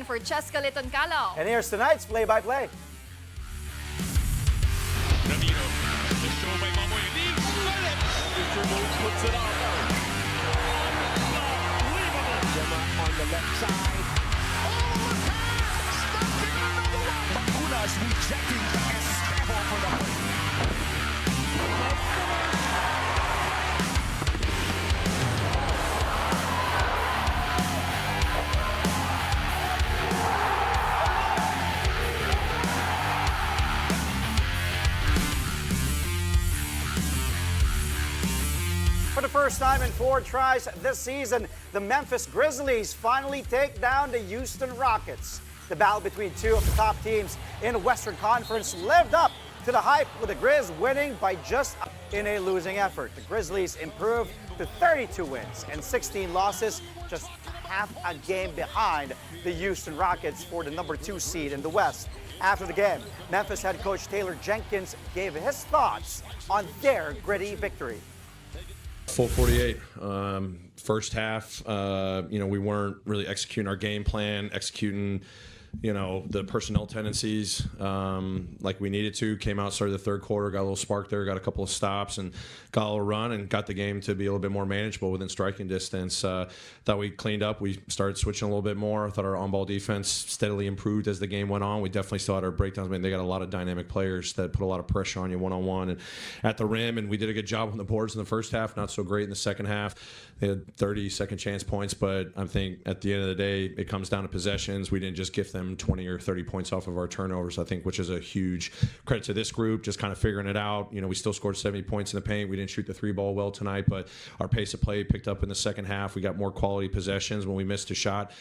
in for Cheska Liton-Calao. And here's tonight's play-by-play. Ramiro, the show by Mamoy leaves Philip. Mr. Moon puts it on. Unbelievable. Gemma on the left side. Oh, the pass! Stumping another one. Bakunas rejecting Esteban for the point. For the first time in 4 tries this season, the Memphis Grizzlies finally take down the Houston Rockets. The battle between 2 of the top teams in the Western Conference lived up to the hype, with the Grizz winning by just in a losing effort. The Grizzlies improved to 32 wins and 16 losses, just half a game behind the Houston Rockets for the number 2 seed in the West. After the game, Memphis head coach Taylor Jenkins gave his thoughts on their gritty victory. Full 48. First half, we weren't really executing our game plan, executing, the personnel tendencies like we needed to. Came out, started the third quarter, got a little spark there, got a couple of stops, and got a little run, and got the game to be a little bit more manageable within striking distance. Thought we cleaned up. We started switching a little bit more. I thought our on-ball defense steadily improved as the game went on. We definitely still had our breakdowns. I mean, they got a lot of dynamic players that put a lot of pressure on you one-on-one and at the rim, and we did a good job on the boards in the first half, not so great in the second half. They had 30 second chance points, but I think at the end of the day, it comes down to possessions. We didn't just gift them 20 or 30 points off of our turnovers, I think, which is a huge credit to this group, just kind of figuring it out. We still scored 70 points in the paint. We didn't shoot the 3-ball well tonight, but our pace of play picked up in the second half. We got more quality possessions. When we missed a shot,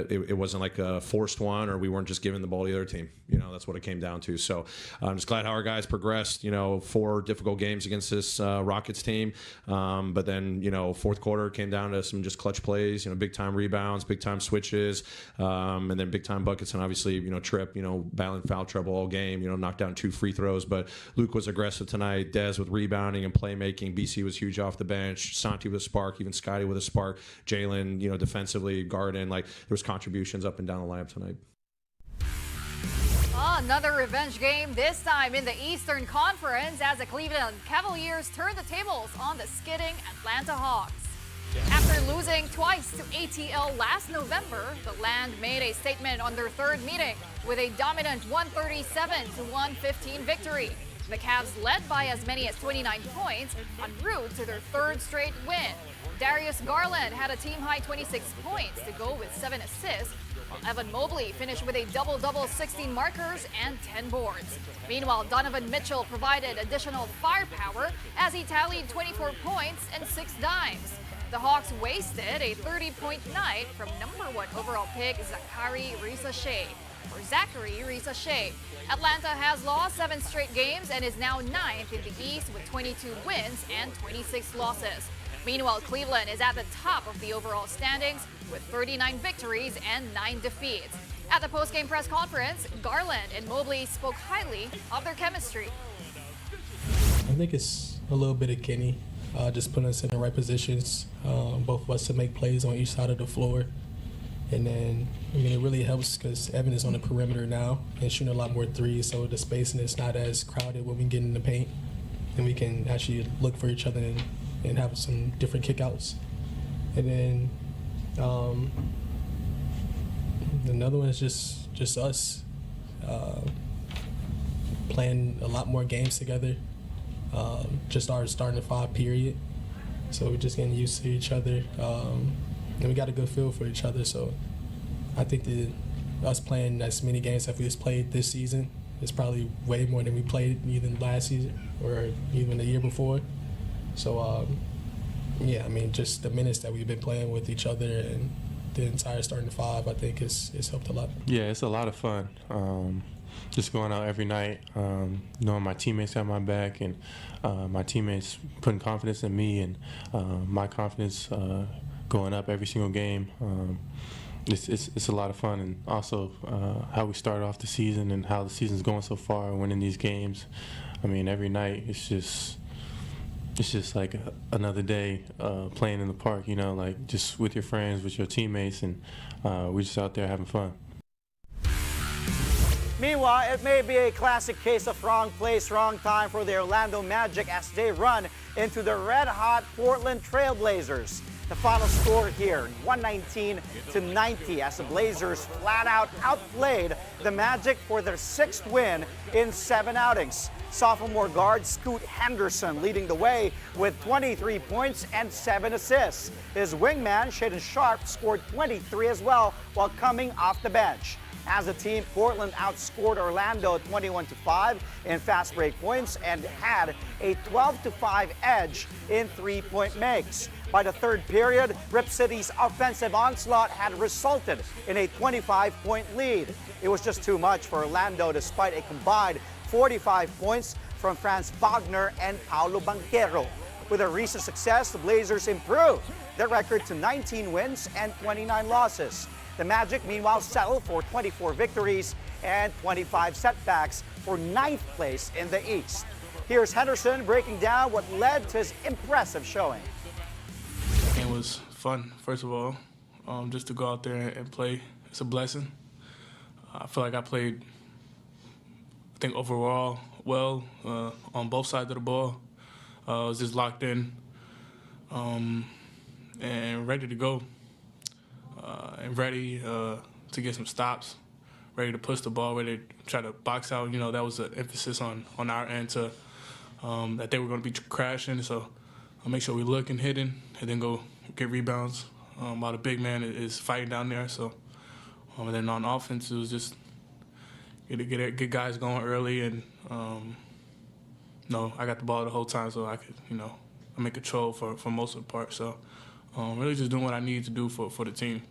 it wasn't like a forced one, or we weren't just giving the ball to the other team. That's what it came down to. So I'm just glad how our guys progressed. 4 difficult games against this Rockets team, but then fourth quarter came down to some just clutch plays. Big time rebounds, big time switches, and then big time buckets. And obviously, Tripp, battling foul trouble all game. Knocked down 2 free throws, but Luke was aggressive tonight. Dez with rebounding and playmaking. BC was huge off the bench. Santi with a spark. Even Scotty with a spark. Jalen, defensively, Garden. There was contributions up and down the lineup tonight. Another revenge game, this time in the Eastern Conference, as the Cleveland Cavaliers turned the tables on the skidding Atlanta Hawks. After losing twice to ATL last November, the Land made a statement on their third meeting with a dominant 137-115 victory. The Cavs led by as many as 29 points en route to their 3rd straight win. Darius Garland had a team-high 26 points to go with 7 assists, while Evan Mobley finished with a double-double, 16 markers and 10 boards. Meanwhile, Donovan Mitchell provided additional firepower as he tallied 24 points and 6 dimes. The Hawks wasted a 30-point night from number 1 overall pick Zachary Risa-Shea. Atlanta has lost 7 straight games and is now 9th in the East with 22 wins and 26 losses. Meanwhile, Cleveland is at the top of the overall standings with 39 victories and 9 defeats. At the post-game press conference, Garland and Mobley spoke highly of their chemistry. I think it's a little bit of Kenny, just putting us in the right positions, both of us to make plays on each side of the floor. And then, it really helps because Evan is on the perimeter now and shooting a lot more threes, so the spacing is not as crowded when we get in the paint, and we can actually look for each other and have some different kickouts. And then another one is just us playing a lot more games together. Just our starting 5 period, so we're just getting used to each other, and we got a good feel for each other. So I think that us playing as many games as we just played this season is probably way more than we played even last season or even the year before. So just the minutes that we've been playing with each other and the entire starting 5, I think it's helped a lot. Yeah, it's a lot of fun. Just going out every night, knowing my teammates got my back, and my teammates putting confidence in me, and my confidence going up every single game. It's a lot of fun, and also how we started off the season and how the season's going so far, winning these games. Every night it's just like another day playing in the park, just with your friends, with your teammates, and we're just out there having fun. Meanwhile, it may be a classic case of wrong place, wrong time for the Orlando Magic as they run into the red-hot Portland Trailblazers. The final score here, 119-90, as the Blazers flat-out outplayed the Magic for their 6th win in 7 outings. Sophomore guard Scoot Henderson leading the way with 23 points and 7 assists. His wingman, Shaedon Sharpe, scored 23 as well while coming off the bench. As a team, Portland outscored Orlando 21-5 in fast break points and had a 12-5 edge in three-point makes. By the third period, Rip City's offensive onslaught had resulted in a 25-point lead. It was just too much for Orlando despite a combined 45 points from Franz Wagner and Paolo Banchero. With their recent success, the Blazers improved their record to 19 wins and 29 losses. The Magic, meanwhile, settled for 24 victories and 25 setbacks for 9th place in the East. Here's Henderson breaking down what led to his impressive showing. It was fun, first of all, just to go out there and play. It's a blessing. I feel like I played, I think, overall well on both sides of the ball. I was just locked in and ready to go. And ready to get some stops, ready to push the ball, ready to try to box out. You know, that was an emphasis on our end to that they were going to be crashing. So I'll make sure we look and hitting, and then go get rebounds while the big man is fighting down there. So and then on offense, it was just get guys going early, and I got the ball the whole time, so I could I'm in control for most of the part. So really just doing what I need to do for the team.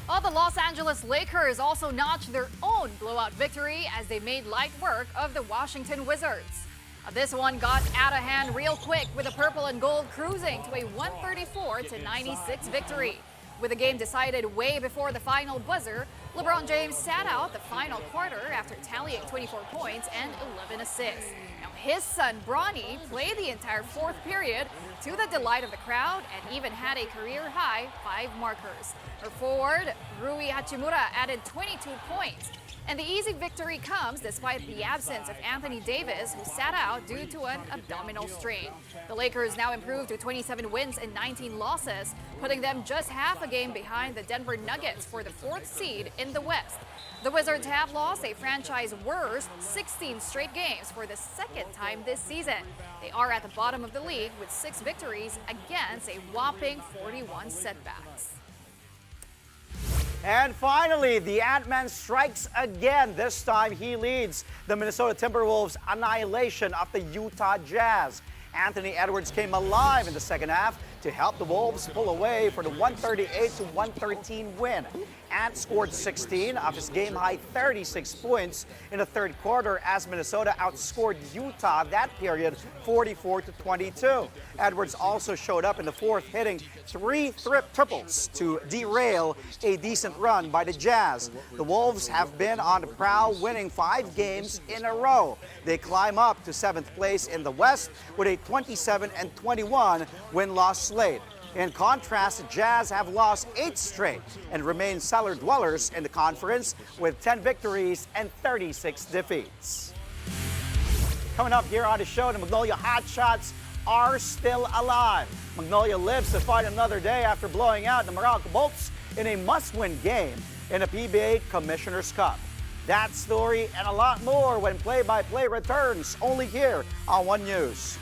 Well, the Los Angeles Lakers also notched their own blowout victory as they made light work of the Washington Wizards. This one got out of hand real quick with the purple and gold cruising to a 134-96 victory. With the game decided way before the final buzzer, LeBron James sat out the final quarter after tallying 24 points and 11 assists. Now, his son Bronny played the entire 4th period to the delight of the crowd and even had a career-high 5 markers. For forward, Rui Hachimura added 22 points. And the easy victory comes despite the absence of Anthony Davis, who sat out due to an abdominal strain. The Lakers now improved to 27 wins and 19 losses, putting them just half a game behind the Denver Nuggets for the 4th seed in the West. The Wizards have lost a franchise worst 16 straight games for the 2nd time this season. They are at the bottom of the league with 6 victories against a whopping 41 setbacks. And finally, the Ant-Man strikes again. This time, he leads the Minnesota Timberwolves' annihilation of the Utah Jazz. Anthony Edwards came alive in the second half to help the Wolves pull away for the 138-113 win. Ant scored 16 of his game-high 36 points in the third quarter as Minnesota outscored Utah that period 44-22. Edwards also showed up in the fourth, hitting 3 triples to derail a decent run by the Jazz. The Wolves have been on the prowl, winning 5 games in a row. They climb up to 7th place in the West with a 27-21 win-loss slate. In contrast, the Jazz have lost 8 straight and remain cellar dwellers in the conference with 10 victories and 36 defeats. Coming up here on the show, the Magnolia Hotshots are still alive. Magnolia lives to fight another day after blowing out the Meralco Bolts in a must-win game in the PBA Commissioner's Cup. That story and a lot more when play-by-play returns only here on One News.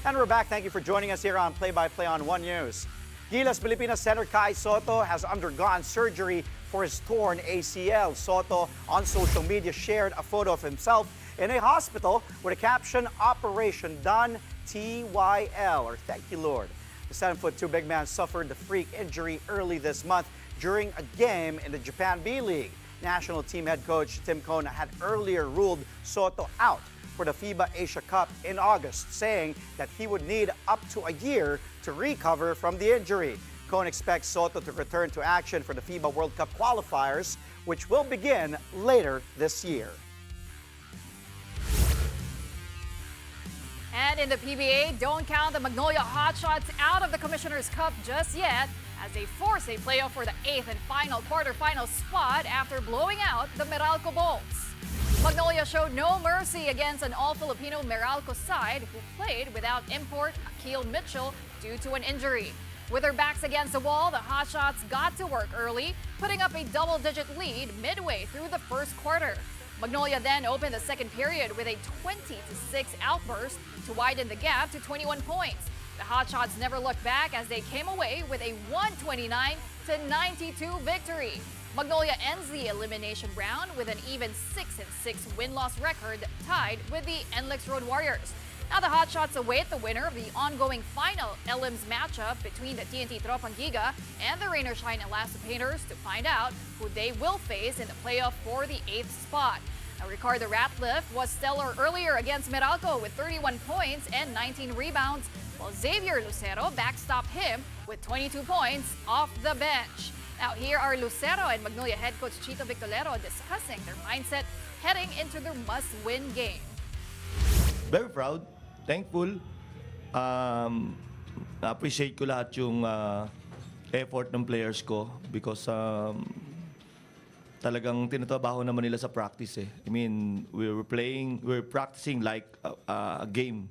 And we're back. Thank you for joining us here on Play-by-Play on One News. Gilas Pilipinas center Kai Sotto has undergone surgery for his torn ACL. Sotto on social media shared a photo of himself in a hospital with a caption, "Operation Done, TYL," or Thank You Lord. The 7'2" big man suffered the freak injury early this month during a game in the Japan B-League. National team head coach Tim Cone had earlier ruled Sotto out for the FIBA Asia Cup in August, saying that he would need up to a year to recover from the injury. Cone expects Sotto to return to action for the FIBA World Cup qualifiers, which will begin later this year. And in the PBA, don't count the Magnolia Hotshots out of the Commissioner's Cup just yet, as they force a playoff for the 8th and final quarterfinal spot after blowing out the Meralco Bulls. Magnolia showed no mercy against an all-Filipino Meralco side who played without import Akil Mitchell due to an injury. With their backs against the wall, the Hotshots got to work early, putting up a double-digit lead midway through the first quarter. Magnolia then opened the second period with a 20-6 outburst to widen the gap to 21 points. The Hotshots never looked back as they came away with a 129-92 victory. Magnolia ends the elimination round with an even 6-6 win-loss record, tied with the NLEX Road Warriors. Now the Hotshots await the winner of the ongoing final elims matchup between the TNT Tropang Giga and the Rain or Shine Elasto Painters to find out who they will face in the playoff for the 8th spot. Now Ricardo Ratliff was stellar earlier against Meralco with 31 points and 19 rebounds, while Xavier Lucero backstopped him with 22 points off the bench. Now here are Lucero and Magnolia head coach Chito Victolero discussing their mindset heading into their must-win game. Very proud, thankful. Na-appreciate ko lahat yung effort ng players ko because talagang tinatrabaho naman nila sa practice eh. I mean, we're practicing like a game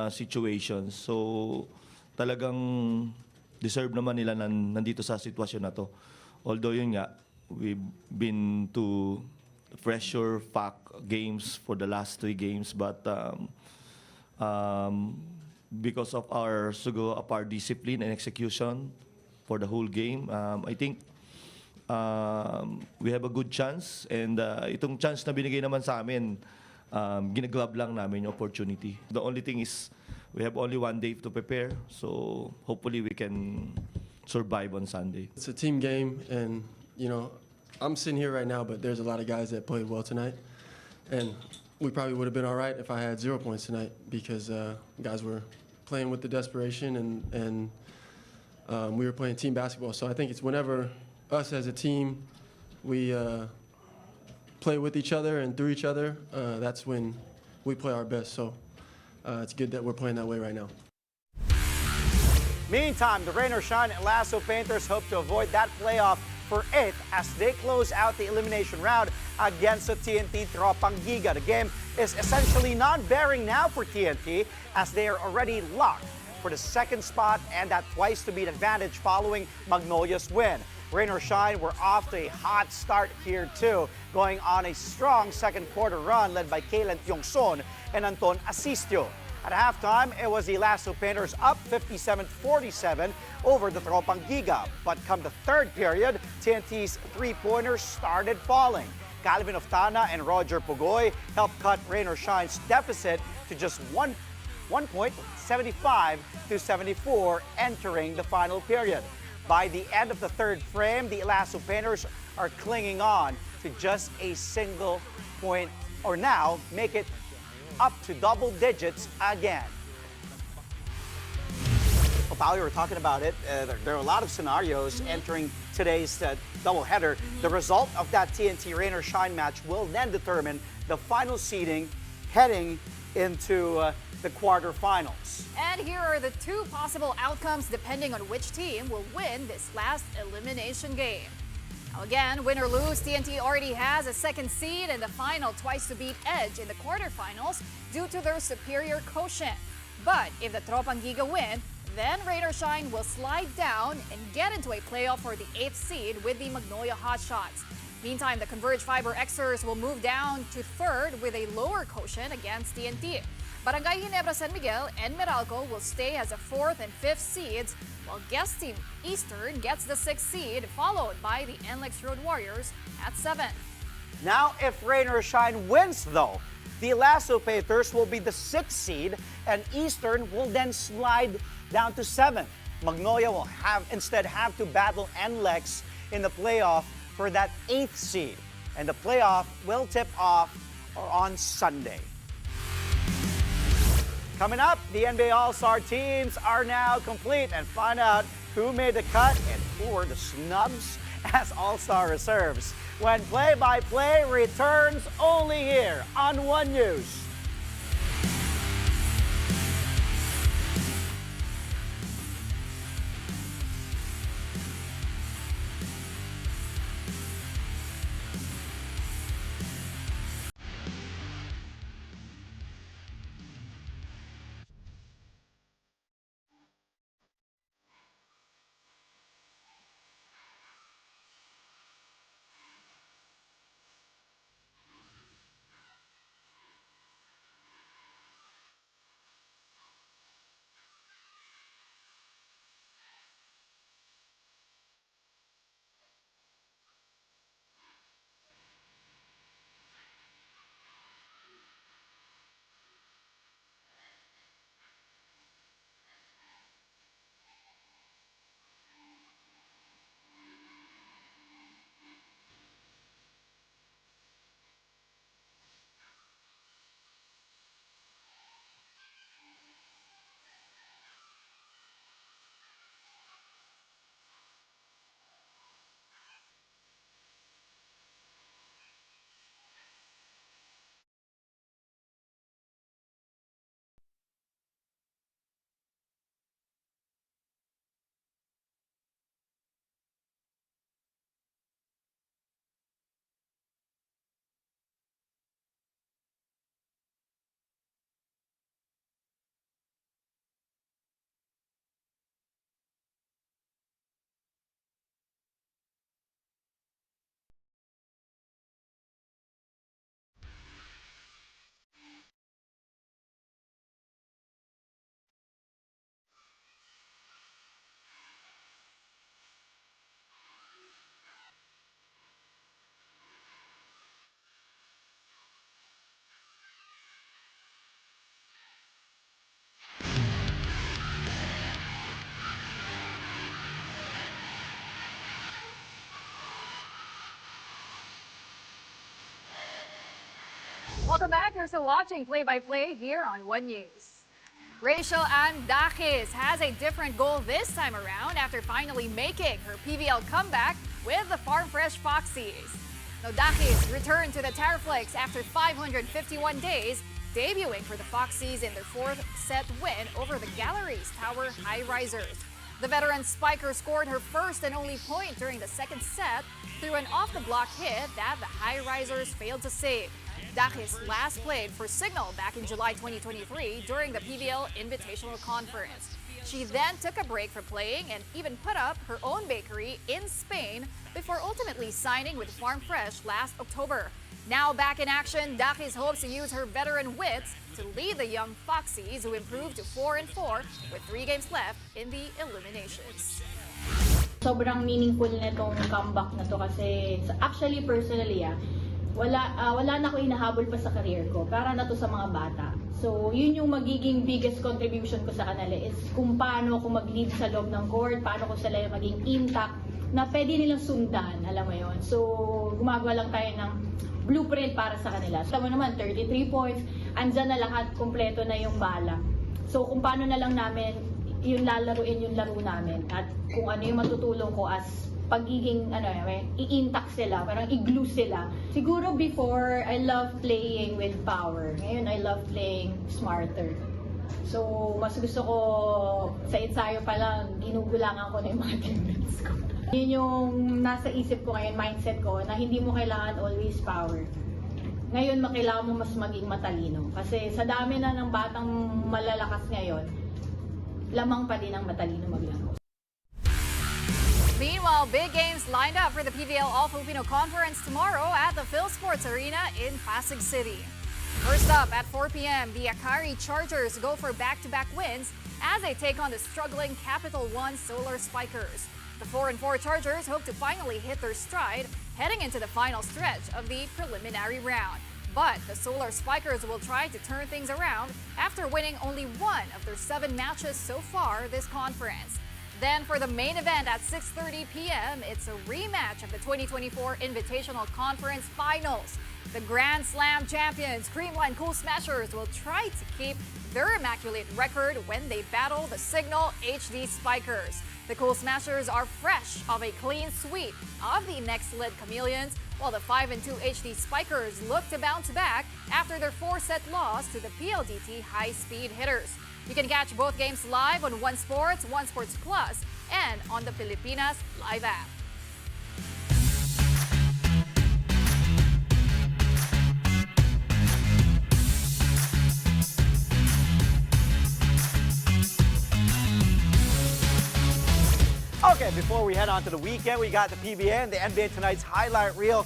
situation. So talagang deserve naman nila nandito sa sitwasyon na to. Although yun nga, we've been to pressure pack games for the last 3 games, but because of our discipline and execution for the whole game, I think we have a good chance, and itong chance na binigay naman sa amin, ginagrab lang namin yung opportunity. The only thing is we have only 1 day to prepare, so hopefully we can survive on Sunday. It's a team game, and you know, I'm sitting here right now, but there's a lot of guys that played well tonight, and we probably would have been all right if I had 0 points tonight because guys were playing with the desperation, and we were playing team basketball. So I think it's whenever us as a team, we play with each other and through each other, that's when we play our best. So it's good that we're playing that way right now. Meantime, the Rain or Shine Elasto Painters hope to avoid that playoff for 8th as they close out the elimination round against the TNT Tropang Giga. The game is essentially non-bearing now for TNT as they are already locked for the 2nd spot and that twice-to-beat advantage following Magnolia's win. Rain or Shine were off to a hot start here too, going on a strong second quarter run led by Kaylan Tiongson and Anton Asistio. At halftime, it was the Elasto Painters up 57-47 over the Tropang Giga. But come the third period, TNT's three-pointers started falling. Calvin Oftana and Roger Pugoy helped cut Rain or Shine's deficit to just 1 point, 75-74, entering the final period. By the end of the third frame, the Elasto Painters are clinging on to just a single point, or now make it up to double digits again. Well, Paul, you were talking about it. There are a lot of scenarios entering today's doubleheader. The result of that TNT Rain or Shine match will then determine the final seeding heading into the quarterfinals. And here are the 2 possible outcomes depending on which team will win this last elimination game. Now again, win or lose, TNT already has a 2nd seed and the final twice-to-beat edge in the quarterfinals due to their superior quotient. But if the Tropang Giga win, then Rain or Shine will slide down and get into a playoff for the 8th seed with the Magnolia Hotshots. Meantime, the Converge Fiber Xers will move down to 3rd with a lower quotient against TNT. Barangay Ginebra San Miguel and Meralco will stay as the 4th and 5th seeds, while guest team Eastern gets the 6th seed, followed by the NLEX Road Warriors at 7th. Now, if rain or shine wins, though, the Lasso Painters will be the 6th seed, and Eastern will then slide down to 7th. Magnolia will instead have to battle NLEX in the playoff for that 8th seed, and the playoff will tip off on Sunday. Coming up, the NBA All-Star teams are now complete, and find out who made the cut and who were the snubs as All-Star reserves when play-by-play returns only here on One News. Welcome back. You're still watching Play-by-Play here on One News. Rachel Ann Daquis has a different goal this time around after finally making her PVL comeback with the Farm Fresh Foxies. Now, Daquis returned to the Terraflex after 551 days, debuting for the Foxies in their 4th set win over the Galleries Tower High Risers. The veteran spiker scored her first and only point during the 2nd set through an off-the-block hit that the High Risers failed to save. Daquis last played for Signal back in July 2023 during the PVL Invitational Conference. She then took a break from playing and even put up her own bakery in Spain before ultimately signing with Farm Fresh last October. Now back in action, Daquis hopes to use her veteran wits to lead the young Foxies, who improved to 4-4 with 3 games left in the eliminations. Sobrang meaningful nitong comeback na to kasi actually personally wala na ako inahabol pa sa career ko. Para na to sa mga bata. So, yun yung magiging biggest contribution ko sa kanila is kung paano ako mag-lead sa loob ng court, paano ko sila maging intact, na pwede nilang sundan, alam mo yun. So, gumagawa lang tayo ng blueprint para sa kanila. So, tama naman, 33 points, andyan na lahat, kompleto na yung bala. So, kung paano na lang namin yung lalaruin yung laro namin at kung ano yung matutulong ko as pagiging i-intact sila, parang i-glue sila. Siguro before, I love playing with power. Ngayon, I love playing smarter. So, mas gusto ko sa ensayo pa lang, ginugulangan ko na yung mga teammates ko. Yun yung nasa isip ko ngayon, mindset ko, na hindi mo kailangan always power. Ngayon, kailangan mo mas maging matalino. Kasi sa dami na ng batang malalakas ngayon, lamang pa din ang matalino maglaro. Meanwhile, big games lined up for the PVL All-Filipino Conference tomorrow at the Phil Sports Arena in Pasig City. First up at 4 p.m., the Akari Chargers go for back-to-back wins as they take on the struggling Capital One Solar Spikers. The 4-4 Chargers hope to finally hit their stride heading into the final stretch of the preliminary round. But the Solar Spikers will try to turn things around after winning only one of their 7 matches so far this conference. Then for the main event at 6:30 p.m., it's a rematch of the 2024 Invitational Conference Finals. The Grand Slam champions, Creamline Cool Smashers, will try to keep their immaculate record when they battle the Signal HD Spikers. The Cool Smashers are fresh off a clean sweep of the next-led Chameleons, while the 5-2 HD Spikers look to bounce back after their 4-set loss to the PLDT high-speed hitters. You can catch both games live on One Sports, One Sports Plus, and on the Pilipinas Live app. Okay, before we head on to the weekend, we got the PBA and the NBA Tonight's highlight reel.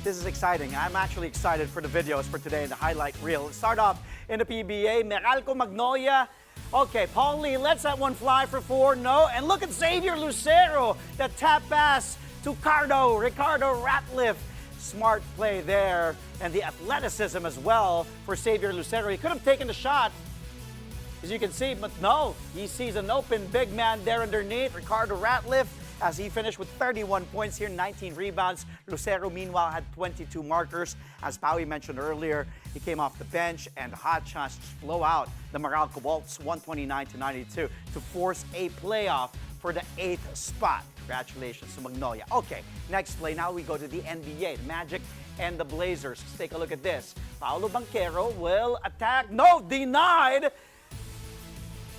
This is exciting. I'm actually excited for the videos for today in the highlight reel. Let's start off in the PBA. Meralco Magnolia. Okay, Paul Lee lets that one fly for 4. No. And look at Xavier Lucero. That tap pass to Ricardo Ratliff. Smart play there. And the athleticism as well for Xavier Lucero. He could have taken the shot, as you can see, but no. He sees an open big man there underneath. Ricardo Ratliff, as he finished with 31 points here, 19 rebounds. Lucero, meanwhile, had 22 markers. As Paui mentioned earlier, he came off the bench and hot shots just blow out the Meralco Bolts 129-92 to force a playoff for the 8th spot. Congratulations to Magnolia. Okay, next play. Now we go to the NBA, the Magic and the Blazers. Let's take a look at this. Paolo Banchero will attack. No, denied.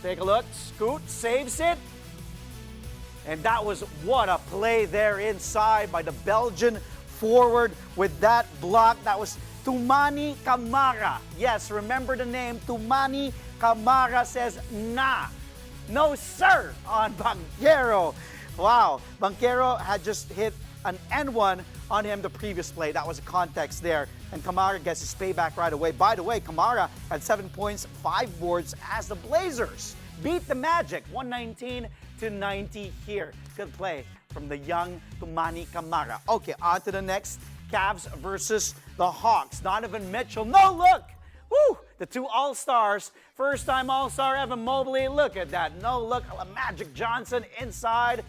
Take a look. Scoot saves it. And that was what a play there inside by the Belgian forward with that block. That was Toumani Camara. Yes, remember the name. Toumani Camara says, nah. No, sir, on Banchero. Wow. Banchero had just hit an N1 on him the previous play. That was the context there. And Camara gets his payback right away. By the way, Camara had 7 points, 5 boards as the Blazers beat the Magic 119-90 here. Good play from the young Toumani Camara. Okay, on to the next. Cavs versus the Hawks. Donovan Mitchell. No, look! Woo! The 2 All-Stars. First-time All-Star Evan Mobley. Look at that. No look. Magic Johnson inside.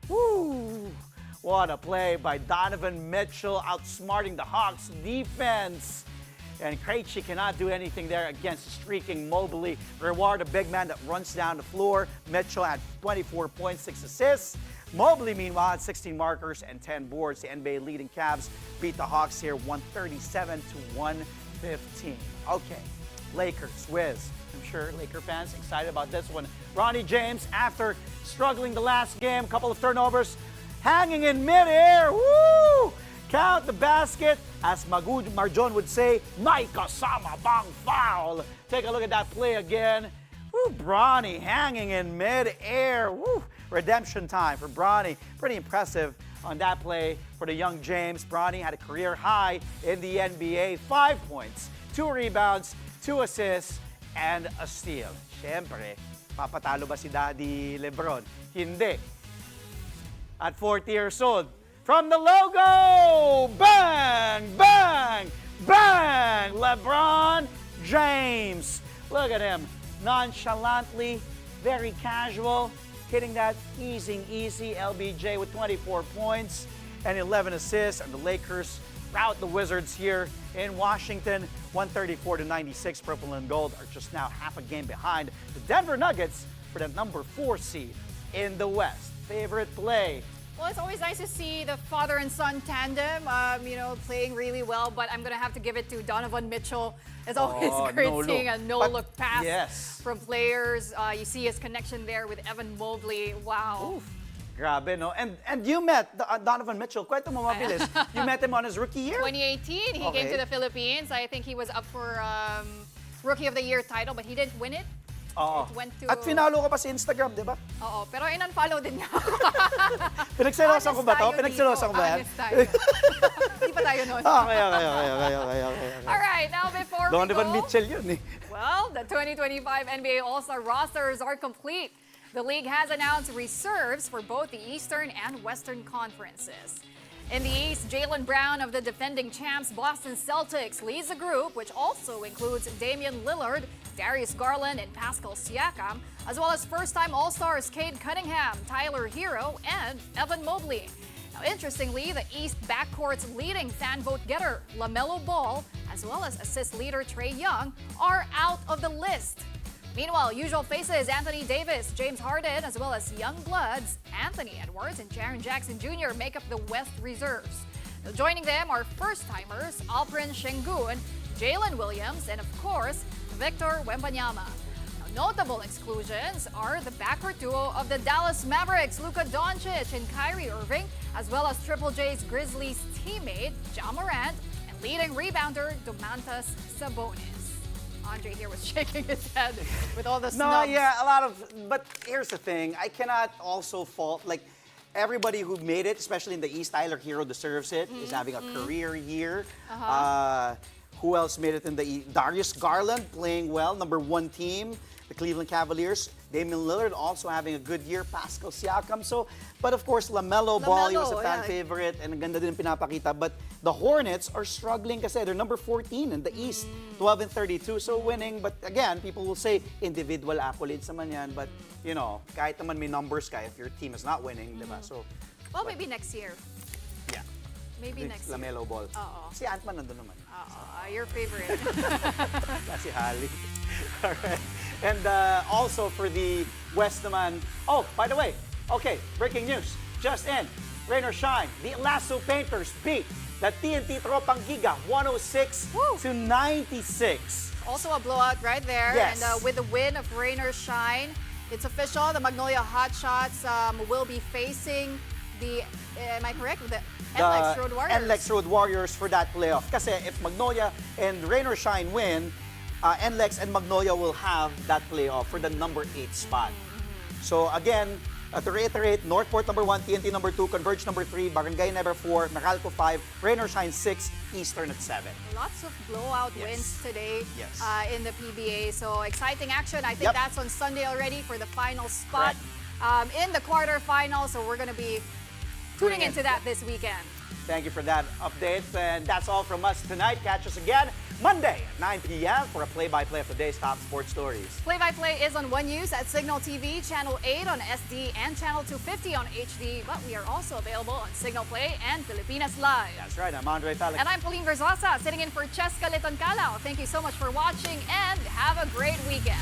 Woo! What a play by Donovan Mitchell, outsmarting the Hawks defense. And Krejci cannot do anything there against the streaking Mobley. Reward, a big man that runs down the floor. Mitchell had 24 points, 6 assists. Mobley, meanwhile, had 16 markers and 10 boards. The NBA leading Cavs beat the Hawks here 137-115. Okay, Lakers, Wiz. I'm sure Laker fans excited about this one. Ronnie James, after struggling the last game, couple of turnovers, hanging in midair. Woo! Count the basket. As Marjon would say, may kasama bang foul. Take a look at that play again. Woo, Bronny hanging in midair. Woo, redemption time for Bronny. Pretty impressive on that play for the young James. Bronny had a career high in the NBA. 5 points, 2 rebounds, 2 assists, and a steal. Siyempre, papatalo ba si Daddy Lebron? Hindi. At 40 years old, from the logo, bang, bang, bang, LeBron James. Look at him, nonchalantly, very casual, hitting that easy LBJ with 24 points and 11 assists. And the Lakers rout the Wizards here in Washington, 134-96. Purple and Gold are just now half a game behind the Denver Nuggets for the number 4 seed in the West. Favorite play? Well, it's always nice to see the father and son tandem, playing really well. But I'm going to have to give it to Donovan Mitchell. It's always great seeing a no-look pass from players. You see his connection there with Evan Mobley. Wow. Oof. Grabe, no? And you met Donovan Mitchell. Kwento mo mabilis. You met him on his rookie year? 2018, he came to the Philippines. I think he was up for Rookie of the Year title, but he didn't win it. Oo. It went to... At finalo ka pa sa Instagram, di ba? Oo, pero in-unfollow din niya ako. Pinagselosan ko ba to? Honest tayo Pinagselosan ko dito. ba yan? Honest tayo. Hindi pa tayo nun. Okay. Alright, now before we Donovan go... Mitchell yun eh. Well, the 2025 NBA All-Star rosters are complete. The league has announced reserves for both the Eastern and Western conferences. In the East, Jaylen Brown of the defending champs Boston Celtics leads the group, which also includes Damian Lillard, Darius Garland, and Pascal Siakam, as well as first-time All-Stars Cade Cunningham, Tyler Hero, and Evan Mobley. Now, interestingly, the East backcourt's leading fan vote getter, LaMelo Ball, as well as assist leader Trae Young, are out of the list. Meanwhile, usual faces Anthony Davis, James Harden, as well as young bloods Anthony Edwards and Jaren Jackson Jr. make up the West reserves. Now, joining them are first-timers Alperen Şengün, Jalen Williams, and of course, Victor Wembanyama. Now, notable exclusions are the backcourt duo of the Dallas Mavericks, Luka Doncic and Kyrie Irving, as well as Triple J's Grizzlies teammate Ja Morant and leading rebounder Domantas Sabonis. Andre here was shaking his head with all the snubs. No, yeah, a lot of... But here's the thing. I cannot also fault... Like, everybody who made it, especially in the East, Tyler Hero deserves it. He's having a career year. Who else made it in the East? Darius Garland playing well, #1 team. The Cleveland Cavaliers. Damian Lillard also having a good year. Pascal Siakam. So, but of course, LaMelo Ball, he was a fan favorite. And ang ganda din pinapakita. But the Hornets are struggling kasi they're #14 in the East. 12-32. So winning. But again, people will say individual accolades naman yan. But, you know, kahit naman may numbers ka if your team is not winning, di ba? So, Well, maybe next year. yeah. Maybe next year. LaMelo Ball. Oo. Si Ant-Man nandun naman. Your favorite. Si Hali. All right. And also for the West naman. Oh, by the way, okay, breaking news. Just in, rain or shine, the Lasso Painters beat the TNT Tropang Giga 106-96. Also a blowout right there. Yes. And with the win of rain or shine, it's official. The Magnolia Hotshots will be facing the, am I correct? The NLEX Road Warriors. NLEX Road Warriors for that playoff. Kasi if Magnolia and Rain or Shine win, NLEX and Magnolia will have that playoff for the #8 spot. So again, to reiterate, Northport #1, TNT #2, Converge #3, Barangay 4, Meralco 5, Rain or Shine 6, Eastern at 7. Lots of blowout wins today Yes. in the PBA. So exciting action. I think that's on Sunday already for the final spot in the quarterfinals. So we're going to be tuning into that this weekend. Thank you for that update. And that's all from us tonight. Catch us again Monday at 9 p.m. for a play-by-play of the day's top sports stories. Play-by-play is on One News at Signal TV, Channel 8 on SD, and Channel 250 on HD. But we are also available on Signal Play and Filipinas Live. That's right. I'm Andre Felix. And I'm Pauline Verzosa, sitting in for Cheska Liton Calao. Thank you so much for watching and have a great weekend.